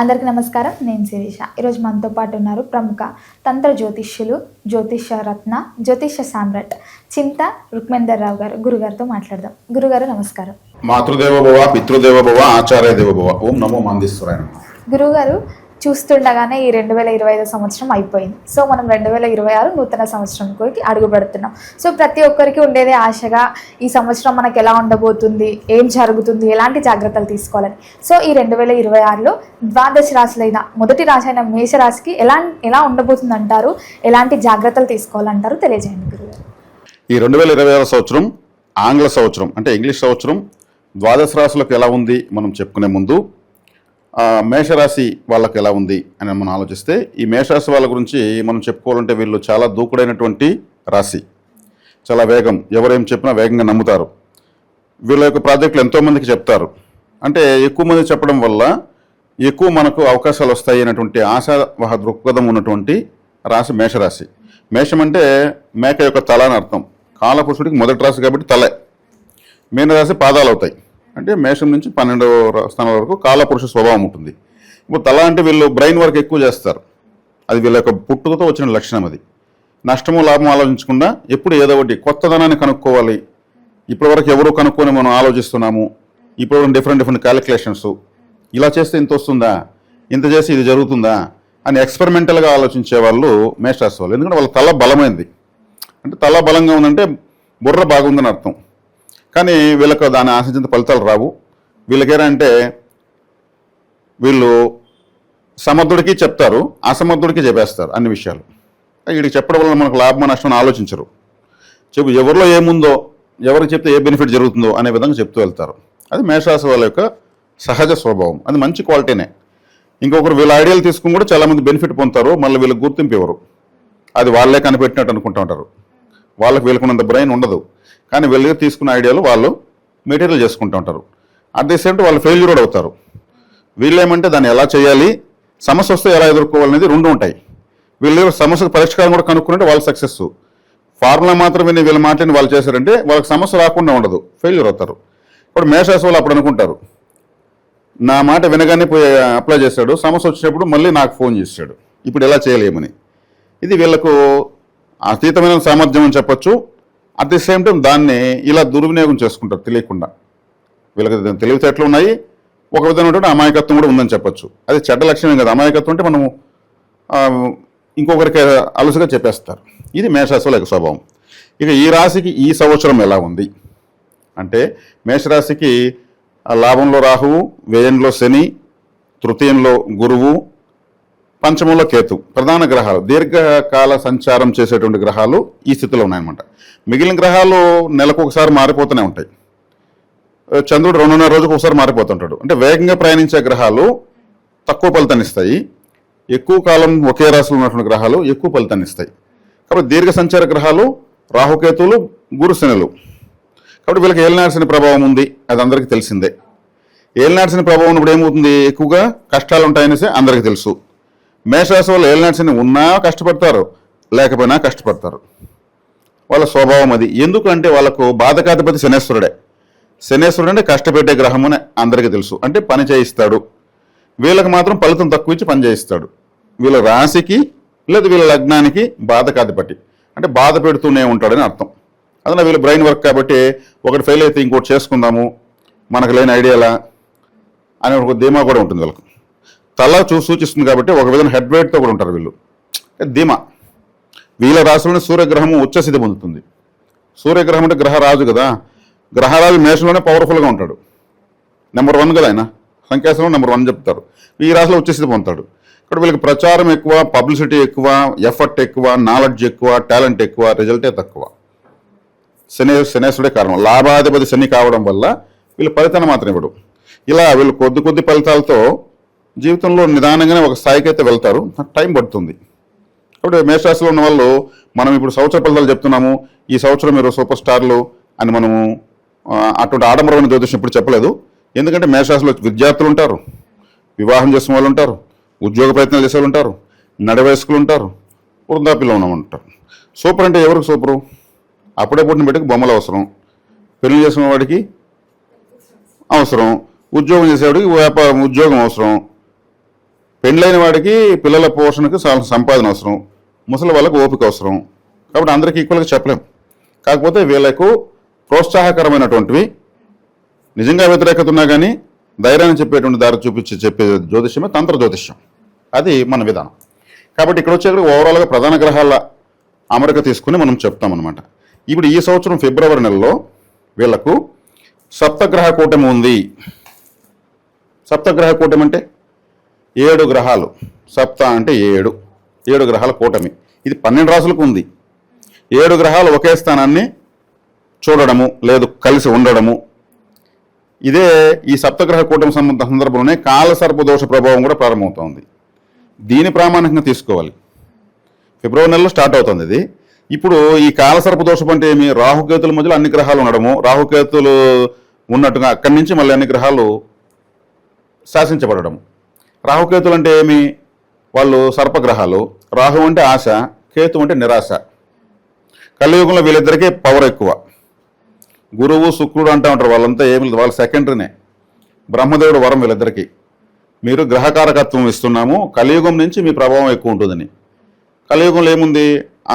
అందరికీ నమస్కారం. నేను శిరీష. ఈరోజు మనతో పాటు ఉన్నారు ప్రముఖ తంత్ర జ్యోతిష్యులు, జ్యోతిష రత్న, జ్యోతిష సామ్రాట్ చింత రుక్మేందర్ రావు గారు. గురుగారితో మాట్లాడదాం. గురుగారు నమస్కారం. మాతృదేవ భవ, పితృదేవ భవ, ఆచార్య దేవ భవ. ఓం నమో మాందేశ్వరాయ. గురుగారు, చూస్తుండగానే ఈ 2025 సంవత్సరం అయిపోయింది. సో మనం 2026 నూతన సంవత్సరంకి అడుగు పెడుతున్నాం. సో ప్రతి ఒక్కరికి ఉండేదే ఆశగా ఈ సంవత్సరం మనకు ఎలా ఉండబోతుంది, ఏం జరుగుతుంది, ఎలాంటి జాగ్రత్తలు తీసుకోవాలని. సో ఈ 2026లో ద్వాదశ రాశులైన మొదటి రాశి అయిన మేషరాశికి ఎలా ఉండబోతుంది అంటారు, ఎలాంటి జాగ్రత్తలు తీసుకోవాలంటారు, తెలియజేయండి గురుగారు. ఈ 2026 సంవత్సరం ఆంగ్ల సంవత్సరం అంటే ఇంగ్లీష్ సంవత్సరం ద్వాదశ రాశులకు ఎలా ఉంది మనం చెప్పుకునే ముందు మేషరాశి వాళ్ళకి ఎలా ఉంది అని మనం ఆలోచిస్తే, ఈ మేషరాశి వాళ్ళ గురించి మనం చెప్పుకోవాలంటే వీళ్ళు చాలా దూకుడైనటువంటి రాశి. చాలా వేగం, ఎవరేం చెప్పినా వేగంగా నమ్ముతారు. వీళ్ళ యొక్క ప్రాజెక్టులు ఎంతోమందికి చెప్తారు. అంటే ఎక్కువ మంది చెప్పడం వల్ల ఎక్కువ మనకు అవకాశాలు వస్తాయి అనేటువంటి ఆశావహ దృక్పథం ఉన్నటువంటి రాశి మేషరాశి. మేషం అంటే మేక యొక్క తల అని అర్థం. కాలపురుషుడికి మొదటి రాశి కాబట్టి తలే. మీనరాశి పాదాలు అవుతాయి. అంటే మేషం నుంచి 12వ స్థానం వరకు కాలపురుష స్వభావం ఉంటుంది. ఇప్పుడు తల అంటే వీళ్ళు బ్రెయిన్ వర్క్ ఎక్కువ చేస్తారు. అది వీళ్ళ యొక్క పుట్టుకతో వచ్చిన లక్షణం. అది నష్టము లాభం ఆలోచించకుండా ఎప్పుడు ఏదో ఒకటి కొత్తదనాన్ని కనుక్కోవాలి. ఇప్పటివరకు ఎవరు కనుక్కొని మనం ఆలోచిస్తున్నాము. ఇప్పుడు డిఫరెంట్ క్యాలిక్యులేషన్స్, ఇలా చేస్తే ఇంత వస్తుందా, ఇంత చేసి ఇది జరుగుతుందా అని ఎక్స్పెరిమెంటల్గా ఆలోచించే వాళ్ళు మేషరాశి వాళ్ళు. ఎందుకంటే వాళ్ళ తల బలమైంది. అంటే తల బలంగా ఉందంటే బుర్ర బాగుందని అర్థం. కానీ వీళ్ళకు దాని ఆశించిన ఫలితాలు రావు. వీళ్ళకేనంటే వీళ్ళు సమర్థుడికి చెప్తారు, అసమర్థుడికి చెప్పేస్తారు అన్ని విషయాలు. వీడికి చెప్పడం వల్ల మనకు లాభం నష్టం ఆలోచించరు. ఎవరిలో ఏముందో, ఎవరికి చెప్తే ఏ బెనిఫిట్ జరుగుతుందో అనే విధంగా చెప్తూ వెళ్తారు. అది మేషరాశి వాళ్ళ యొక్క సహజ స్వభావం. అది మంచి క్వాలిటీనే. ఇంకొకరు వీళ్ళ ఐడియాలు తీసుకుని కూడా చాలామంది బెనిఫిట్ పొందుతారు. మళ్ళీ వీళ్ళకి గుర్తింపు ఇవ్వరు. అది వాళ్ళే కనిపెట్టినట్టు అనుకుంటూ ఉంటారు. వాళ్ళకి వీళ్ళకున్నంత బ్రెయిన్ ఉండదు. కానీ వీళ్ళ తీసుకున్న ఐడియాలు వాళ్ళు మెటీరియల్ చేసుకుంటూ ఉంటారు. అట్ ది సేమ్ టైం వాళ్ళు ఫెయిల్యూర్ కూడా అవుతారు. వీళ్ళేమంటే దాన్ని ఎలా చేయాలి, సమస్య వస్తే ఎలా ఎదుర్కోవాలనేది రెండు ఉంటాయి. వీళ్ళు సమస్యకు పరిష్కారం కూడా కనుక్కున్నట్టు వాళ్ళు సక్సెస్. ఫార్ములా మాత్రం విని వీళ్ళు మాట్లాడి వాళ్ళు చేశారంటే వాళ్ళకి సమస్య రాకుండా ఉండదు, ఫెయిల్యూర్ అవుతారు. ఇప్పుడు మేషరాశి వాళ్ళు అప్పుడు అనుకుంటారు, నా మాట వినగానే పోయి అప్లై చేశాడు, సమస్య వచ్చినప్పుడు మళ్ళీ నాకు ఫోన్ చేశాడు, ఇప్పుడు ఎలా చేయలేమని. ఇది వీళ్ళకు అతీతమైన సామర్థ్యం అని చెప్పొచ్చు. అట్ ది సేమ్ టైం దాన్ని ఇలా దుర్వినియోగం చేసుకుంటారు తెలియకుండా. వీళ్ళకి తెలివితేటలు ఉన్నాయి, ఒక విధమైనటువంటి అమాయకత్వం కూడా ఉందని చెప్పొచ్చు. అది చెడ్డ లక్షణం కదా. అమాయకత్వం అంటే మనము ఇంకొకరికి అలుసుగా చెప్పేస్తారు. ఇది మేషరాశి యొక్క స్వభావం. ఇక ఈ రాశికి ఈ సంవత్సరం ఎలా ఉంది అంటే, మేషరాశికి లాభంలో రాహువు, వ్యయంలో శని, తృతీయంలో గురువు, పంచమంలో కేతు ప్రధాన గ్రహాలు. దీర్ఘకాల సంచారం చేసేటువంటి గ్రహాలు ఈ స్థితిలో ఉన్నాయన్నమాట. మిగిలిన గ్రహాలు నెలకు ఒకసారి మారిపోతూనే ఉంటాయి. చంద్రుడు 2.5 రోజుకు ఒకసారి మారిపోతుంటాడు. అంటే వేగంగా ప్రయాణించే గ్రహాలు తక్కువ ఫలితాన్ని ఇస్తాయి. ఎక్కువ కాలం ఒకే రాశిలో ఉన్నటువంటి గ్రహాలు ఎక్కువ ఫలితాన్ని ఇస్తాయి. కాబట్టి దీర్ఘ సంచార గ్రహాలు రాహుకేతువులు, గురు శనులు. కాబట్టి వీళ్ళకి ఏలినాటి శని ప్రభావం ఉంది, అది అందరికీ తెలిసిందే. ఏలినాటి శని ప్రభావం ఉన్నప్పుడు ఏమవుతుంది, ఎక్కువగా కష్టాలు ఉంటాయనేసి అందరికీ తెలుసు. మేషరాశి వాళ్ళు ఏలినాటి శని ఉన్నా కష్టపడతారు, లేకపోయినా కష్టపడతారు. వాళ్ళ స్వభావం అది. ఎందుకంటే వాళ్ళకు బాధకాధిపతి శనేశ్వరుడే. శనేశ్వరుడు అంటే కష్టపెట్టే గ్రహం అని అందరికీ తెలుసు. అంటే పని చేయిస్తాడు. వీళ్ళకి మాత్రం ఫలితం తక్కువ ఇచ్చి పని చేయిస్తాడు. వీళ్ళ రాశికి లేదా వీళ్ళ లగ్నానికి బాధకాధిపతి, అంటే బాధ పెడుతూనే ఉంటాడని అర్థం. అదన వీళ్ళు బ్రెయిన్ వర్క్ కాబట్టి ఒకటి ఫెయిల్ అయితే ఇంకోటి చేసుకుందాము, మనకు లేని ఐడియాలా అనే ఒక ధీమా కూడా ఉంటుంది వీళ్ళకు. తల సూచిస్తుంది కాబట్టి ఒక విధంగా హెడ్ వెయిట్తో కూడా ఉంటారు వీళ్ళు. ధీమా. వీళ్ళ రాశిలోనే సూర్యగ్రహము ఉచ్చస్థితి పొందుతుంది. సూర్యగ్రహం అంటే గ్రహరాజు కదా. గ్రహరాజు మేషంలోనే పవర్ఫుల్గా ఉంటాడు. నెంబర్ 1 కదా ఆయన. సంఖ్యాసంలో నెంబర్ 1 చెప్తారు. ఈ రాశిలో ఉచ్చస్థితి పొందుతాడు. ఇక్కడ వీళ్ళకి ప్రచారం ఎక్కువ, పబ్లిసిటీ ఎక్కువ, ఎఫర్ట్ ఎక్కువ, నాలెడ్జ్ ఎక్కువ, టాలెంట్ ఎక్కువ, రిజల్టే తక్కువ. శనేశ్వరుడే కారణం. లాభాధిపతి శని కావడం వల్ల వీళ్ళు ఫలితాన్ని మాత్రం ఇవ్వడు. ఇలా వీళ్ళు కొద్ది ఫలితాలతో జీవితంలో నిదానంగానే ఒక స్థాయికి అయితే వెళ్తారు. టైం పడుతుంది. కాబట్టి మేషరాశిలో ఉన్న వాళ్ళు మనం ఇప్పుడు సంవత్సర ఫలితాలు చెప్తున్నాము, ఈ సంవత్సరం మీరు సూపర్ స్టార్లు అని మనము అటువంటి ఆడంబరమైన జ్యోతిషం ఇప్పుడు చెప్పలేదు. ఎందుకంటే మేషరాశిలో విద్యార్థులు ఉంటారు, వివాహం చేసిన వాళ్ళు ఉంటారు, ఉద్యోగ ప్రయత్నాలు చేసే వాళ్ళు ఉంటారు, నడవయస్కులు ఉంటారు, వృద్ధాప్యంలో ఉన్నవాళ్ళు. సూపర్ అంటే ఎవరికి సూపరు? అప్పుడే పుట్టిన బిడ్డకి బొమ్మలు అవసరం, పెళ్లి చేసిన వాడికి అవసరం, ఉద్యోగం చేసేవాడికి ఉద్యోగం అవసరం, పెండ్లైన వాడికి పిల్లల పోషణకు సంపాదన అవసరం, ముసలి వాళ్ళకు ఓపిక అవసరం. కాబట్టి అందరికీ ఈక్వల్గా చెప్పలేం. కాకపోతే వీళ్ళకు ప్రోత్సాహకరమైనటువంటివి, నిజంగా వ్యతిరేకత ఉన్నా కానీ ధైర్యాన్ని చెప్పేటువంటి దారి చెప్పే జ్యోతిష్యమే తంత్ర జ్యోతిష్యం. అది మన విధానం. కాబట్టి ఇక్కడ వచ్చేసరికి ఓవరాల్గా ప్రధాన గ్రహాల అమరిక తీసుకుని మనం చెప్తామన్నమాట. ఇప్పుడు ఈ సంవత్సరం ఫిబ్రవరి నెలలో వీళ్లకు సప్తగ్రహ కూటమి ఉంది. సప్తగ్రహ కూటమి అంటే 7 గ్రహాలు. సప్త అంటే 7 గ్రహాల కూటమి. ఇది 12 రాసులకు ఉంది. 7 గ్రహాలు ఒకే స్థానాన్ని చూడడము, లేదు కలిసి ఉండడము. ఇదే ఈ సప్తగ్రహ కూటమి సందర్భంలోనే కాలసర్పదోష ప్రభావం కూడా ప్రారంభమవుతోంది. దీని ప్రామాణికంగా తీసుకోవాలి. ఫిబ్రవరి నెలలో స్టార్ట్ అవుతుంది ఇది. ఇప్పుడు ఈ కాలసర్పదోషం అంటే ఏమి? రాహుకేతుల మధ్యలో అన్ని గ్రహాలు ఉండడము, రాహుకేతులు ఉన్నట్టుగా అక్కడి నుంచి మళ్ళీ అన్ని గ్రహాలు శాసించబడము. రాహుకేతులు అంటే ఏమి? వాళ్ళు సర్పగ్రహాలు. రాహు అంటే ఆశ, కేతు అంటే నిరాశ. కలియుగంలో వీళ్ళిద్దరికీ పవర్ ఎక్కువ. గురువు శుక్రుడు అంటూ ఉంటారు, వాళ్ళంతా ఏమి వాళ్ళ సెకండరీనే. బ్రహ్మదేవుడు వరం వీళ్ళిద్దరికీ, మీరు గ్రహకారకత్వం ఇస్తున్నాము, కలియుగం నుంచి మీ ప్రభావం ఎక్కువ ఉంటుందని. కలియుగంలో ఏముంది?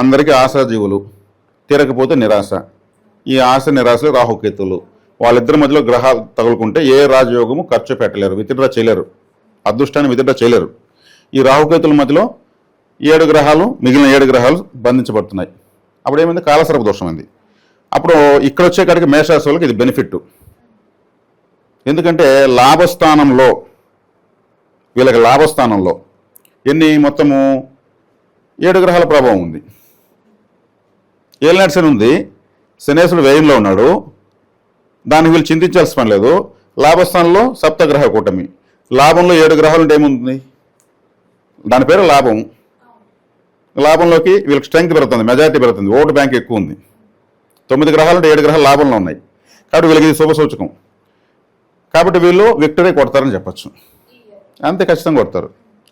అందరికీ ఆశాజీవులు, తీరకపోతే నిరాశ. ఈ ఆశ నిరాశలు రాహుకేతులు. వాళ్ళిద్దరి మధ్యలో గ్రహాలు తగులుకుంటే ఏ రాజయోగము ఖర్చు పెట్టలేరు, విత్డ్రా చేయలేరు, అదృష్టాన్ని విత్డ్రా చేయలేరు. ఈ రాహుకేతుల మధ్యలో 7 గ్రహాలు, మిగిలిన 7 గ్రహాలు బంధించబడుతున్నాయి. అప్పుడు ఏమైంది? కాలసర్ప దోషం అయింది. అప్పుడు ఇక్కడ వచ్చే కాడికి మేషరాశి వాళ్ళకి ఇది బెనిఫిట్. ఎందుకంటే లాభస్థానంలో వీళ్ళకి లాభస్థానంలో మొత్తము 7 గ్రహాల ప్రభావం ఉంది. ఏలినాటి శని ఉంది, శనేశ్వరుడు వ్యయంలో ఉన్నాడు, దానికి వీళ్ళు చింతించాల్సిన పని లేదు. లాభస్థానంలో సప్తగ్రహ కూటమి. లాభంలో 7 గ్రహాలు ఉంటే ఏముంటుంది? దాని పేరు లాభం. లాభంలోకి వీళ్ళకి స్ట్రెంగ్త్ పెరుగుతుంది, మెజారిటీ పెరుగుతుంది, ఓటు బ్యాంక్ ఎక్కువ ఉంది. 9 గ్రహాలు అంటే 7 గ్రహాలు లాభంలో ఉన్నాయి. కాబట్టి వీళ్ళకి ఇది శుభ సూచకం. కాబట్టి వీళ్ళు విక్టరీ కొడతారని చెప్పచ్చు. అంతే, ఖచ్చితంగా కొడతారు,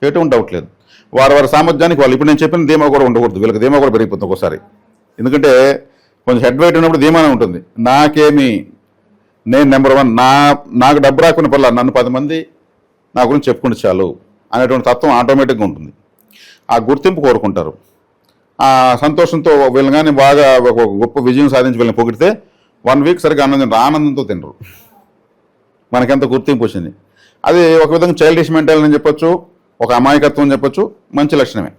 ఎటువంటి డౌట్ లేదు. వారి సామర్థ్యానికి వాళ్ళు, ఇప్పుడు నేను చెప్పిన ధీమా కూడా ఉండకూడదు, వీళ్ళకి ధీమా కూడా పెరిగిపోతుంది ఒక్కోసారి. ఎందుకంటే కొంచెం హెడ్ వెయిట్ ఉన్నప్పుడు ధీమానే ఉంటుంది. నాకేమి, నేను నెంబర్ 1, నాకు డబ్బు రాకున్న పర్లా, నన్ను 10 మంది నా గురించి చెప్పుకుంటే చాలు అనేటువంటి తత్వం ఆటోమేటిక్గా ఉంటుంది. ఆ గుర్తింపు కోరుకుంటారు. ఆ సంతోషంతో వీళ్ళని కానీ బాగా ఒక గొప్ప విజయం సాధించి వీళ్ళని పొగిడితే 1 వీక్ సరిగ్గా ఆనందంతో తినరు. మనకెంత గుర్తింపు వచ్చింది. అది ఒక విధంగా చైల్డిష్ మెంటాలిటీ అని చెప్పొచ్చు, ఒక అమాయకత్వం అని చెప్పొచ్చు, మంచి లక్షణమే.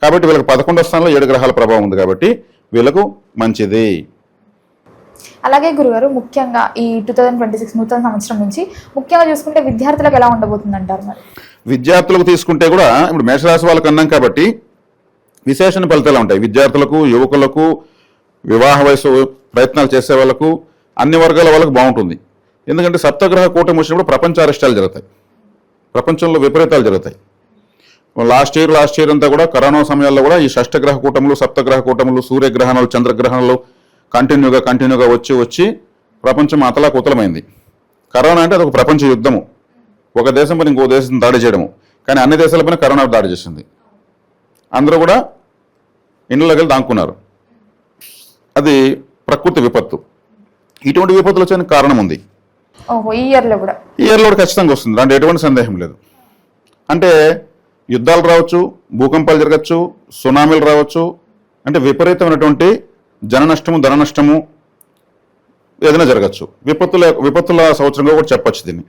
కాబట్టి వీళ్ళకి 11వ స్థానంలో 7 గ్రహాల ప్రభావం ఉంది కాబట్టి వీళ్ళకు మంచిది. అలాగే గురుగారు, ముఖ్యంగా ఈ 2026 నూతన సంవత్సరం నుంచి ముఖ్యంగా చూసుకుంటే విద్యార్థులకు ఎలా ఉండబోతుంది అంటారు? మరి విద్యార్థులకు తీసుకుంటే కూడా ఇప్పుడు మేషరాశి వాళ్ళకి అన్నాం కాబట్టి విశేషణ ఫలితాలు ఉంటాయి. విద్యార్థులకు, యువకులకు, వివాహ వయసు ప్రయత్నాలు చేసే వాళ్ళకు, అన్ని వర్గాల వాళ్ళకు బాగుంటుంది. ఎందుకంటే సప్తగ్రహ కూటమి వచ్చినప్పుడు ప్రపంచ అరిష్టాలు జరుగుతాయి, ప్రపంచంలో విపరీతాలు జరుగుతాయి. లాస్ట్ ఇయర్ అంతా కూడా కరోనా సమయాల్లో కూడా ఈ షష్టగ్రహ కూటములు, సప్తగ్రహ కూటములు, సూర్యగ్రహణాలు, చంద్రగ్రహణాలు కంటిన్యూగా వచ్చి ప్రపంచం అతలాకుతలమైంది. కరోనా అంటే అదొక ప్రపంచ యుద్ధము, ఒక దేశం పైన ఇంకో దేశం దాడి చేయడము. కానీ అన్ని దేశాలపైన కరోనా దాడి చేసింది. అందరూ కూడా ఇండ్లకి వెళ్ళి దాక్కున్నారు. అది ప్రకృతి విపత్తు. ఇటువంటి విపత్తులు వచ్చేందుకు కారణం ఉంది. ఈ ఇయర్లో కూడా ఖచ్చితంగా వస్తుంది, దాంట్లో ఎటువంటి సందేహం లేదు. అంటే యుద్ధాలు రావచ్చు, భూకంపాలు జరగచ్చు, సునామీలు రావచ్చు. అంటే విపరీతమైనటువంటి జన నష్టము, ధన నష్టము ఏదైనా జరగచ్చు. విపత్తుల సంవత్సరంగా కూడా చెప్పచ్చు దీన్ని.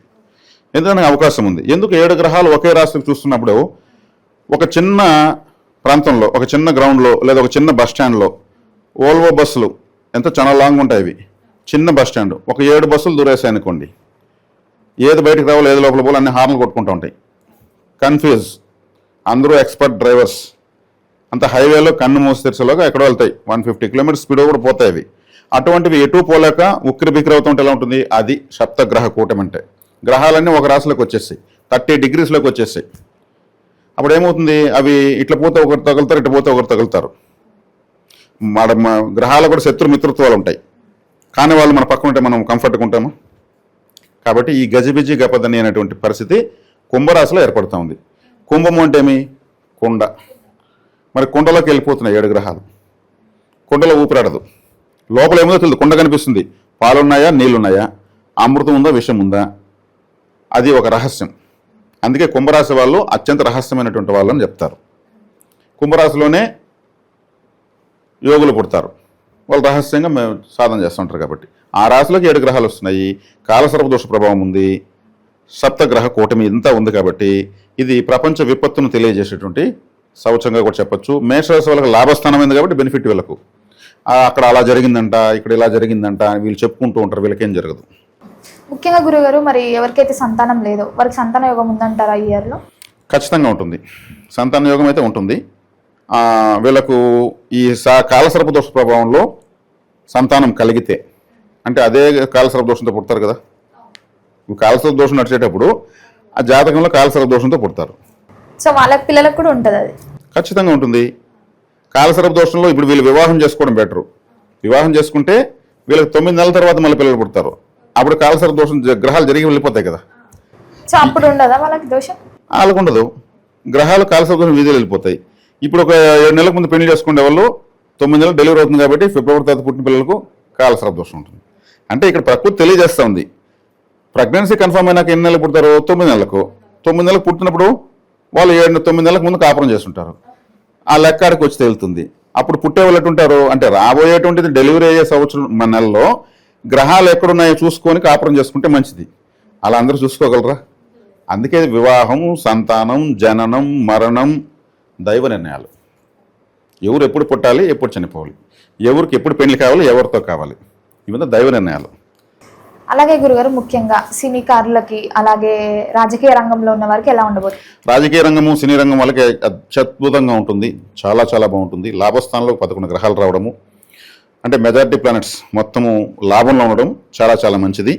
ఎందుకంటే అవకాశం ఉంది. ఎందుకు 7 గ్రహాలు ఒకే రాశికి చూస్తున్నప్పుడు ఒక చిన్న ప్రాంతంలో, ఒక చిన్న గ్రౌండ్లో, లేదా ఒక చిన్న బస్ స్టాండ్లో ఓల్వో బస్సులు చాలా లాంగ్ ఉంటాయి. ఇవి చిన్న బస్ స్టాండ్, ఒక 7 బస్సులు దూరేసాయి అనుకోండి, ఏది బయటకు రావాలో ఏది లోపల పోలో అన్ని హార్న్లు కొట్టుకుంటూ ఉంటాయి. కన్ఫ్యూజ్, అందరూ ఎక్స్పర్ట్ డ్రైవర్స్. అంత హైవేలో కన్ను మూసి తెరిచేలోగా ఎక్కడో వెళ్తాయి, 150 కిలోమీటర్స్ స్పీడ్ కూడా పోతాయి అవి. అటువంటివి ఎటు పోలేక ఉక్కిరి బిక్కిరి అవుతుంటే ఎలా ఉంటుంది? అది సప్తగ్రహ కూటమి అంటే. గ్రహాలన్నీ ఒక రాశిలోకి వచ్చేస్తాయి, 30 డిగ్రీస్లోకి వచ్చేస్తాయి. అప్పుడు ఏమవుతుంది? అవి ఇట్లా పోతే ఒకరు తగులుతారు, ఇట్లా పోతే ఒకరు తగులుతారు. మన గ్రహాలు కూడా శత్రు మిత్రత్వాలు ఉంటాయి, కానీ వాళ్ళు మన పక్కన ఉంటే మనం కంఫర్ట్గా ఉంటామా? కాబట్టి ఈ గజిబిజి గపదని అనేటువంటి పరిస్థితి కుంభరాశిలో ఏర్పడుతూ ఉంది. కుంభము అంటే ఏమి? కుండ. మరి కుండలోకి వెళ్ళిపోతున్నాయి 7 గ్రహాలు. కుండలో ఊపిరాడదు, లోపల ఏమో తెలియదు. కుండ కనిపిస్తుంది, పాలున్నాయా, నీళ్ళున్నాయా, అమృతం ఉందా, విషం ఉందా, అది ఒక రహస్యం. అందుకే కుంభరాశి వాళ్ళు అత్యంత రహస్యమైనటువంటి వాళ్ళు అని చెప్తారు. కుంభరాశిలోనే యోగులు పుడతారు, వాళ్ళు రహస్యంగా మేము సాధన చేస్తుంటారు. కాబట్టి ఆ రాశిలోకి 7 గ్రహాలు వస్తున్నాయి, కాలసర్పదోష ప్రభావం ఉంది, సప్తగ్రహ కూటమి ఇంతా ఉంది. కాబట్టి ఇది ప్రపంచ విపత్తును తెలియజేసేటువంటి సంవత్సరంగా కూడా చెప్పొచ్చు. మేషరాశి వాళ్ళకి లాభస్థానమైంది కాబట్టి బెనిఫిట్ వీళ్ళకు. అక్కడ అలా జరిగిందంట, ఇక్కడ ఇలా జరిగిందంట వీళ్ళు చెప్పుకుంటూ ఉంటారు, వీళ్ళకేం జరగదు. ముఖ్యంగా గురుగారు, మరి ఎవరికైతే సంతానం లేదో వారికి సంతాన యోగం ఉందంటారా ఈ ఇయర్లో? ఖచ్చితంగా ఉంటుంది, సంతాన యోగం అయితే ఉంటుంది. వీళ్ళకు ఈ కాలసర్పదోష ప్రభావంలో సంతానం కలిగితే, అంటే అదే కాలసర్పదోషంతో పుడతారు కదా, కాలసర్పదోషం నడిచేటప్పుడు ఆ జాతకంలో కాలసర్పదోషంతో పుడతారు. సో వాళ్ళ పిల్లలకు కూడా ఉంటుంది అది? ఖచ్చితంగా ఉంటుంది. కాలసర్పదోషంలో ఇప్పుడు వీళ్ళు వివాహం చేసుకోవడం బెటరు. వివాహం చేసుకుంటే వీళ్ళకి 9 నెలల తర్వాత మళ్ళీ పిల్లలు పుడతారు. అప్పుడు కాలసర్పదోషం గ్రహాలు జరిగి వెళ్ళిపోతాయి కదా. సో అప్పుడు ఉండదా వాళ్ళకి దోషం? వాళ్ళకు ఉండదు, గ్రహాలు కాలసర్పదోషం వీధిలో వెళ్ళిపోతాయి. ఇప్పుడు ఒక 7 నెలలకు ముందు పెళ్లి చేసుకునే వాళ్ళు 9 నెలలు డెలివరీ అవుతుంది కాబట్టి ఫిబ్రవరి తర్వాత పుట్టిన పిల్లలకు కాలసర్పదోషం ఉంటుంది. అంటే ఇక్కడ ప్రకృతి తెలియజేస్తూ ఉంది, ప్రెగ్నెన్సీ కన్ఫర్మ్ అయినాక ఎన్ని నెలలు పుడతారు? 9 నెలలకు. 9 నెలలకు పుట్టినప్పుడు వాళ్ళు 9 నెలలకు ముందు కాపురం చేస్తుంటారు, ఆ లెక్కాడికి వచ్చి తేలుతుంది. అప్పుడు పుట్టే వాళ్ళు ఎట్టుంటారు అంటే రాబోయేటువంటిది డెలివరీ అయ్యే సంవత్సరం మన నెలలో గ్రహాలు ఎక్కడున్నాయో చూసుకొని కాపురం చేసుకుంటే మంచిది. అలా అందరూ చూసుకోగలరా? అందుకే వివాహం, సంతానం, జననం, మరణం దైవ నిర్ణయాలు. ఎవరు ఎప్పుడు పుట్టాలి, ఎప్పుడు చనిపోవాలి, ఎవరికి ఎప్పుడు పెళ్లి కావాలి, ఎవరితో కావాలి, ఇవన్నీ దైవ నిర్ణయాలు. అలాగే గురుగారు, ముఖ్యంగా సినీకారులకి అలాగే రాజకీయ రంగంలో ఉన్న వారికి ఎలా ఉండబోతుంది? రాజకీయ రంగము, సినీ రంగం వాళ్ళకి అత్యద్భుతంగా ఉంటుంది, చాలా చాలా బాగుంటుంది. లాభస్థానంలో 11 గ్రహాలు రావడము అంటే మెజారిటీ ప్లానెట్స్ మొత్తము లాభంలో ఉండడం చాలా చాలా మంచిది.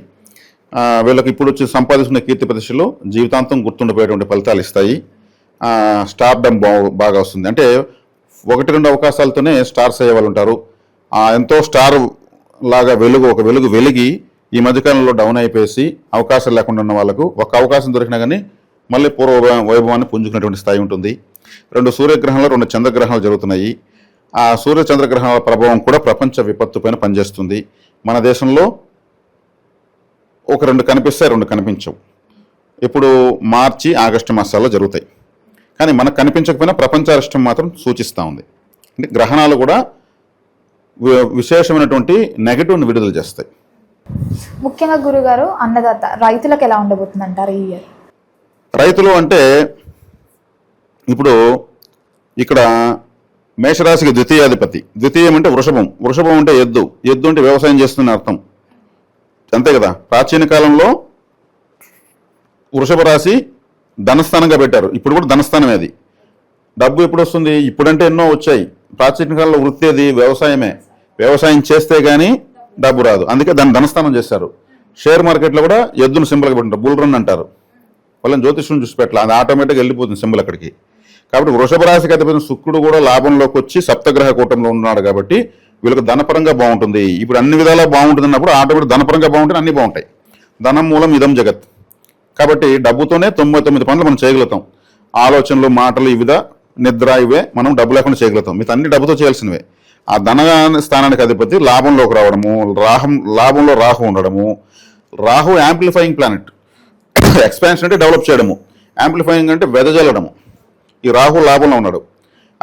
వీళ్ళకి ఇప్పుడు వచ్చి సంపాదించిన కీర్తి ప్రతిష్టలు జీవితాంతం గుర్తుండిపోయేటువంటి ఫలితాలు ఇస్తాయి. స్టార్డమ్ బాగా వస్తుంది. అంటే 1-2 అవకాశాలతోనే స్టార్స్ అయ్యే వాళ్ళు ఉంటారు. ఎంతో స్టార్ లాగా ఒక వెలుగు వెలిగి ఈ మధ్యకాలంలో డౌన్ అయిపోయి అవకాశాలు లేకుండా ఉన్న వాళ్ళకు ఒక అవకాశం దొరికినా కానీ మళ్ళీ పూర్వ వైభవాన్ని పుంజుకునేటువంటి స్థాయి ఉంటుంది. 2 సూర్యగ్రహంలో 2 చంద్రగ్రహాలు జరుగుతున్నాయి. ఆ సూర్య చంద్రగ్రహాల ప్రభావం కూడా ప్రపంచ విపత్తు పైన పనిచేస్తుంది. మన దేశంలో ఒక 2 కనిపిస్తాయి, 2 కనిపించవు. ఇప్పుడు మార్చి, ఆగస్టు మాసాల్లో జరుగుతాయి. కానీ మనకు కనిపించకపోయినా ప్రపంచారిష్టం మాత్రం సూచిస్తూ ఉంది. అంటే గ్రహణాలు కూడా విశేషమైనటువంటి నెగటివ్ని విడుదల చేస్తాయి. ముఖ్యంగా గురుగారు, అన్నదాత రైతులకు ఎలా ఉండబోతుంది అంటారు ఈ ఇయర్? రైతులు అంటే ఇప్పుడు ఇక్కడ మేషరాశికి ద్వితీయాధిపతి, ద్వితీయం అంటే వృషభం, వృషభం అంటే ఎద్దు, ఎద్దు అంటే వ్యవసాయం చేస్తున్న అర్థం, అంతే కదా. ప్రాచీన కాలంలో వృషభ రాశి ధనస్థానంగా పెట్టారు, ఇప్పుడు కూడా ధనస్థానమే. అది డబ్బు ఎప్పుడు వస్తుంది? ఇప్పుడంటే ఎన్నో వచ్చాయి. ప్రాచీన కాలంలో వృత్తి అది వ్యవసాయమే, వ్యవసాయం చేస్తే కానీ డబ్బు రాదు, అందుకే దాన్ని ధనస్థానం చేశారు. షేర్ మార్కెట్లో కూడా ఎద్దును సింబల్గా పెట్టారు, బుల్ రన్ అంటారు. వాళ్ళని జ్యోతిష్యం చూసి పెట్టాలి, అది ఆటోమేటిక్గా వెళ్ళిపోతుంది సింబల్ అక్కడికి. కాబట్టి వృషభ రాశికి అధిపతి శుక్రుడు కూడా లాభంలోకి వచ్చి సప్తగ్రహ కూటంలో ఉన్నాడు కాబట్టి వీళ్ళకి ధనపరంగా బాగుంటుంది. ఇప్పుడు అన్ని విధాలా బాగుంటుంది అన్నప్పుడు ఆటోమేటిక్ ధనపరంగా బాగుంటుంది, అన్నీ బాగుంటాయి. ధనం మూలం ఇదం జగత్. కాబట్టి డబ్బుతోనే 99 పనులు మనం చేయగలుగుతాం. ఆలోచనలు, మాటలు, ఇవిధ నిద్ర, ఇవే మనం డబ్బు లేకుండా చేయగలుగుతాం. మిగతా అన్ని డబ్బుతో చేయాల్సినవే. ఆ ధన స్థానానికి అధిపతి లాభంలోకి రావడము, లాభంలో రాహు ఉండడము. Rahu amplifying planet. ఎక్స్పాన్షన్ అంటే డెవలప్ చేయడము, యాంప్లిఫైయింగ్ అంటే వెదజల్లడము. ఈ రాహు లాభంలో ఉన్నాడు,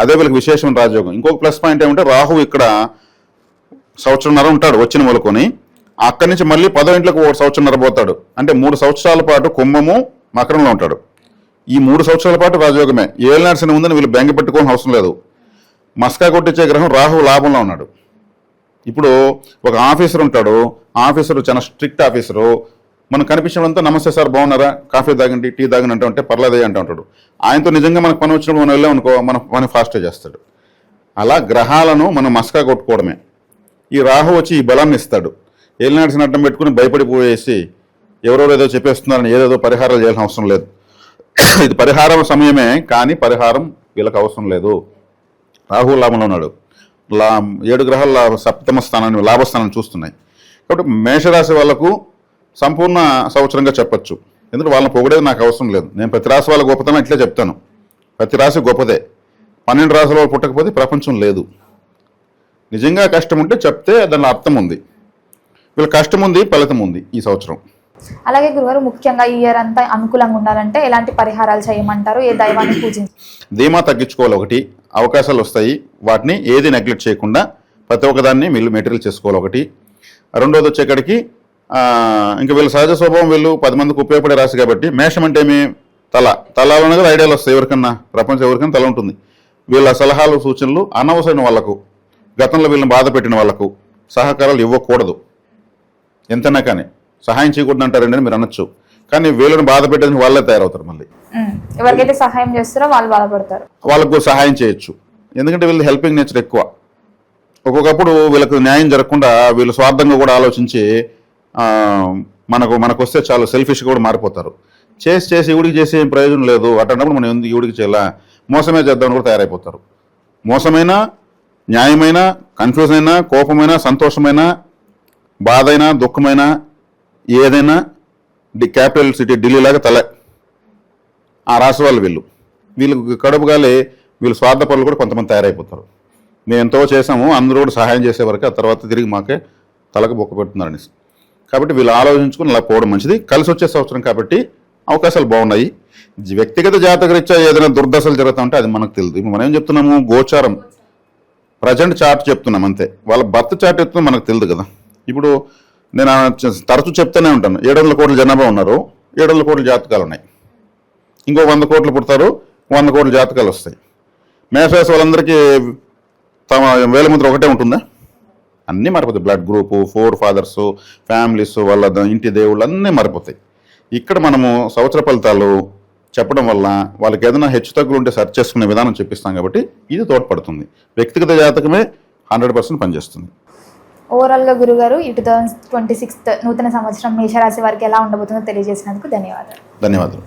అదే వీళ్ళకి విశేషమైన రాజయోగం. ఇంకొక ప్లస్ పాయింట్ ఏమంటే రాహు ఇక్కడ సంవత్సరంన్నర ఉంటాడు వచ్చిన మొదలుకొని, అక్కడి నుంచి మళ్ళీ 10వ ఇంట్లోకి 1 సంవత్సరంన్నర పోతాడు. అంటే 3 సంవత్సరాల పాటు కుంభము, మకరంలో ఉంటాడు. ఈ 3 సంవత్సరాల పాటు రాజయోగమే. ఏలినాడ్సిన ఉందని వీళ్ళు బెంగ పెట్టుకోవాల్సిన అవసరం లేదు. మస్కా కొట్టించే గ్రహం రాహు లాభంలో ఉన్నాడు. ఇప్పుడు ఒక ఆఫీసర్ ఉంటాడు, ఆఫీసరు చాలా స్ట్రిక్ట్ ఆఫీసరు, మనం కనిపించినంతా నమస్తే సార్ బాగున్నారా, కాఫీ తాగండి, టీ తాగండి అంటే ఉంటే పర్లేదే అంటూ ఉంటాడు. ఆయనతో నిజంగా మనకు పని వచ్చినప్పుడు మనం వెళ్ళామనుకో మన పని ఫాస్ట్గా చేస్తాడు. అలా గ్రహాలను మనం మస్కా కొట్టుకోవడమే. ఈ రాహు వచ్చి ఈ బలాన్ని ఇస్తాడు. ఏలినాడ్సిన అడ్డం పెట్టుకుని భయపడిపోయేసి ఎవరెవరు ఏదో చెప్పేస్తున్నారని ఏదేదో పరిహారాలు చేయాల్సిన అవసరం లేదు. ఇది పరిహారం సమయమే, కానీ పరిహారం వీళ్ళకి అవసరం లేదు. రాహు లాభంలో ఉన్నాడు. 7 గ్రహాలు సప్తమ స్థానాన్ని, లాభస్థానాన్ని చూస్తున్నాయి. కాబట్టి మేషరాశి వాళ్లకు సంపూర్ణ సంవత్సరంగా చెప్పచ్చు. ఎందుకంటే వాళ్ళని పొగిడేది నాకు అవసరం లేదు. నేను ప్రతి రాశి వాళ్ళ గొప్పతనం ఇట్లే చెప్తాను. ప్రతి రాశి గొప్పదే. 12 రాశుల వాళ్ళు పుట్టకపోతే ప్రపంచం లేదు. నిజంగా కష్టం ఉంటే చెప్తే దానిలో అర్థం ఉంది. వీళ్ళ కష్టం ఉంది, ఫలితం ఉంది ఈ సంవత్సరం. అలాగే గురుగారు ముఖ్యంగా ఈ ఇయర్ అంతా అనుకూలంగా ఉండాలంటే ఎలాంటి పరిహారాలు చేయమంటారు, ఏ దైవాన్ని పూజించాలి? ధీమా తగ్గించుకోవాలి, ఒకటి అవకాశాలు వస్తాయి, వాటిని ఏది నెగ్లెక్ట్ చేయకుండా ప్రతి ఒక్కదాన్ని వీళ్ళు మెటీరియల్ చేసుకోవాలి ఒకటి. రెండోది వచ్చేకాడికి ఇంకా వీళ్ళ సహజ స్వభావం, వీళ్ళు 10 మందికి ఉపయోగపడే రాశి కాబట్టి మేషం అంటే ఏమి, తలలోనే కదా ఐడియాలు వస్తాయి ఎవరికన్నా, ప్రపంచం ఎవరికైనా తల ఉంటుంది. వీళ్ళ సలహాలు సూచనలు అనవసరమైన వాళ్ళకు, గతంలో వీళ్ళని బాధ పెట్టిన వాళ్ళకు సహకారాలు ఇవ్వకూడదు. ఎంతైనా కానీ సహాయం చేయకూడదు అంటారండి మీరు అనొచ్చు, కానీ వీళ్ళని బాధ పెట్టడానికి వాళ్ళే తయారవుతారు. మళ్ళీ ఎవరికైతే సహాయం చేస్తారో వాళ్ళు బాధపడతారు, వాళ్ళకు సహాయం చేయొచ్చు. ఎందుకంటే వీళ్ళు హెల్పింగ్ నేచర్ ఎక్కువ. ఒక్కొక్కప్పుడు వీళ్ళకు న్యాయం జరగకుండా వీళ్ళు స్వార్థంగా కూడా ఆలోచించి మనకు వస్తే చాలు సెల్ఫిష్గా కూడా మారిపోతారు. చేసి ఈవిడికి చేసే ఏం ప్రయోజనం లేదు, అటువంటిప్పుడు మనం ఎందుకు ఈవిడికి చేయాలా, మోసమే చేద్దామని కూడా తయారైపోతారు. మోసమైన, న్యాయమైన, కన్ఫ్యూజన్ అయినా, కోపమైన, సంతోషమైన, బాధ అయినా, దుఃఖమైన, ఏదైనా క్యాపిటల్ సిటీ ఢిల్లీలాగా తల ఆ రాశి వాళ్ళు వీళ్ళకు కడుపు గాలి, వీళ్ళు స్వార్థపరులు కూడా కొంతమంది తయారైపోతారు. మేము ఎంతో చేసాము, అందరూ కూడా సహాయం చేసే వరకు, ఆ తర్వాత తిరిగి మాకే తలకు బొక్క పెడుతున్నారని. కాబట్టి వీళ్ళు ఆలోచించుకుని అలా పోవడం మంచిది. కలిసి వచ్చే సంవత్సరం కాబట్టి అవకాశాలు బాగున్నాయి. వ్యక్తిగత జాతకరీత్యా ఏదైనా దుర్దశలు జరుగుతా ఉంటే అది మనకు తెలియదు. ఇప్పుడు మనం ఏం చెప్తున్నాము, గోచారం ప్రజెంట్ చార్ట్ చెప్తున్నాం అంతే, వాళ్ళ బర్త్ చార్ట్ చెప్తున్నా మనకు తెలియదు కదా. ఇప్పుడు నేను తరచూ చెప్తూనే ఉంటాను, 700 కోట్ల జనాభా ఉన్నారు, 700 కోట్ల జాతకాలు ఉన్నాయి. ఇంకో 100 కోట్లు పుడతారు, 100 కోట్ల జాతకాలు వస్తాయి. మేషరాశి వాళ్ళందరికీ తమ వేలముద్ర ఒకటే ఉంటుందా? అన్నీ మారిపోతాయి. బ్లడ్ గ్రూపు, 4 ఫాదర్స్, ఫ్యామిలీస్, వాళ్ళ ఇంటి దేవుళ్ళు అన్నీ మారిపోతాయి. ఇక్కడ మనము సంవత్సర ఫలితాలు చెప్పడం వల్ల వాళ్ళకి ఏదైనా హెచ్చు తగ్గులు ఉంటే సర్చ్ చేసుకునే విధానం చెప్పిస్తాం కాబట్టి ఇది తోడ్పడుతుంది. వ్యక్తిగత జాతకమే 100% పనిచేస్తుంది. ఓవరాల్గా గురుగారు ఈ 2026 నూతన సంవత్సరం మేషరాశి వారికి ఎలా ఉండబోతుందో తెలియజేసినందుకు ధన్యవాదాలు. ధన్యవాదాలు.